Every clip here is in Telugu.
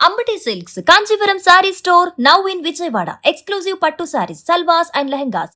Ambati Silks, Kanchipuram Saree Store, now in Vijayawada. Exclusive Pattu Sarees, Salwas and Lehengas.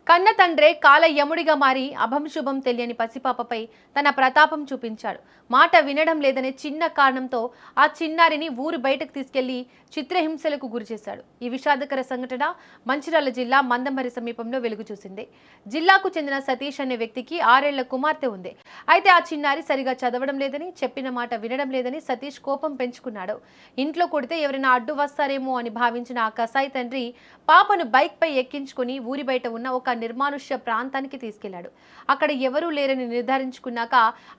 కన్న తండ్రే కాల యముడిగా మారి అభంశుభం తెలియని పసిపాపపై తన ప్రతాపం చూపించాడు. మాట వినడం లేదనే చిన్న కారణంతో ఆ చిన్నారిని ఊరు బయటకు తీసుకెళ్లి చిత్రహింసలకు గురిచేశాడు. ఈ విషాదకర సంఘటన మంచిర్యాల జిల్లా మందమరి సమీపంలో వెలుగు చూసింది. జిల్లాకు చెందిన సతీష్ అనే వ్యక్తికి 6 ఏళ్ల కుమార్తె ఉంది. అయితే ఆ చిన్నారి సరిగా చదవడం లేదని, చెప్పిన మాట వినడం లేదని సతీష్ కోపం పెంచుకున్నాడు. ఇంట్లో కొడితే ఎవరైనా అడ్డు వస్తారేమో అని భావించిన ఆ కసాయి తండ్రి పాపను బైక్ పై ఎక్కించుకుని ఊరి బయట ఉన్న ఒక నిర్మానుష్య ప్రాంతానికి తీసుకెళ్లాడు. అక్కడ ఎవరూ లేరని నిర్ధారించుకున్నాక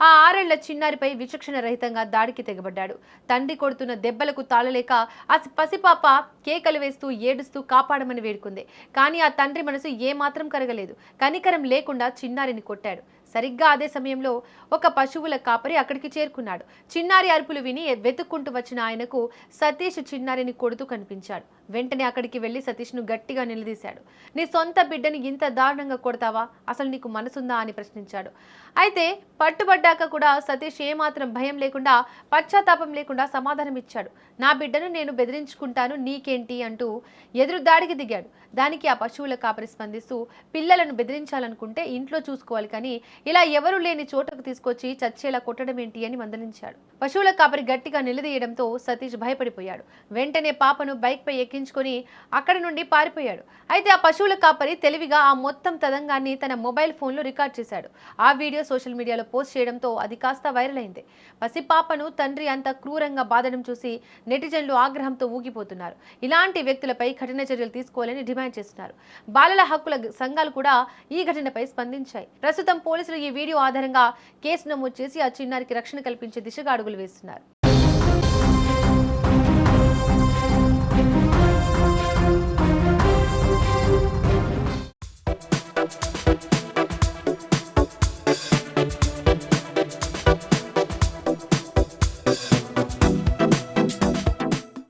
ఆ 6 ఏళ్ల చిన్నారిపై విచక్షణ రహితంగా దాడికి తెగబడ్డాడు. తండ్రి కొడుతున్న దెబ్బలకు తాళలేక ఆ పసిపాప కేకలు వేస్తూ ఏడుస్తూ కాపాడమని వేడుకుంది. కానీ ఆ తండ్రి మనసు ఏమాత్రం కరగలేదు. కనికరం లేకుండా చిన్నారిని కొట్టాడు. సరిగ్గా అదే సమయంలో ఒక పశువుల కాపరి అక్కడికి చేరుకున్నాడు. చిన్నారి అరుపులు విని వెతుక్కుంటూ వచ్చిన ఆయనకు సతీష్ చిన్నారిని కొడుతూ కనిపించాడు. వెంటనే అక్కడికి వెళ్లి సతీష్ను గట్టిగా నిలదీశాడు. నీ సొంత బిడ్డని ఇంత దారుణంగా కొడతావా? అసలు నీకు మనసుందా అని ప్రశ్నించాడు. అయితే పట్టుబడ్డాక కూడా సతీష్ ఏమాత్రం భయం లేకుండా, పశ్చాత్తాపం లేకుండా సమాధానం ఇచ్చాడు. నా బిడ్డను నేను బెదిరించుకుంటాను, నీకేంటి అంటూ ఎదురు దాడికి దిగాడు. దానికి ఆ పశువుల కాపరి స్పందిస్తూ, పిల్లలను బెదిరించాలనుకుంటే ఇంట్లో చూసుకోవాలి, కానీ ఇలా ఎవరూ లేని చోటకు తీసుకొచ్చి చచ్చేలా కొట్టడం ఏంటి అని మందలించాడు. పశువుల కాపరి గట్టిగా నిలదీయడంతో సతీష్ భయపడిపోయాడు. వెంటనే పాపను బైక్ పై ఎక్కించుకొని అక్కడి నుండి పారిపోయాడు. అయితే ఆ పశువుల కాపరి తెలివిగా ఆ మొత్తం తదంగాన్ని తన మొబైల్ ఫోన్లో రికార్డ్ చేశాడు. ఆ వీడియో సోషల్ మీడియాలో పోస్ట్ చేయడంతో అది కాస్త వైరల్ అయింది. పసిపాపను తండ్రి అంత క్రూరంగా బాధడం చూసి నెటిజన్లు ఆగ్రహంతో ఊగిపోతున్నారు. ఇలాంటి వ్యక్తులపై కఠిన చర్యలు తీసుకోవాలని డిమాండ్ చేస్తున్నారు. బాలల హక్కుల సంఘాలు కూడా ఈ ఘటనపై స్పందించాయి. ప్రస్తుతం పోలీసులు ఈ వీడియో ఆధారంగా కేసు నమోదు చేసి ఆ చిన్నారికి రక్షణ కల్పించే దిశగా అడుగులు వేస్తున్నారు.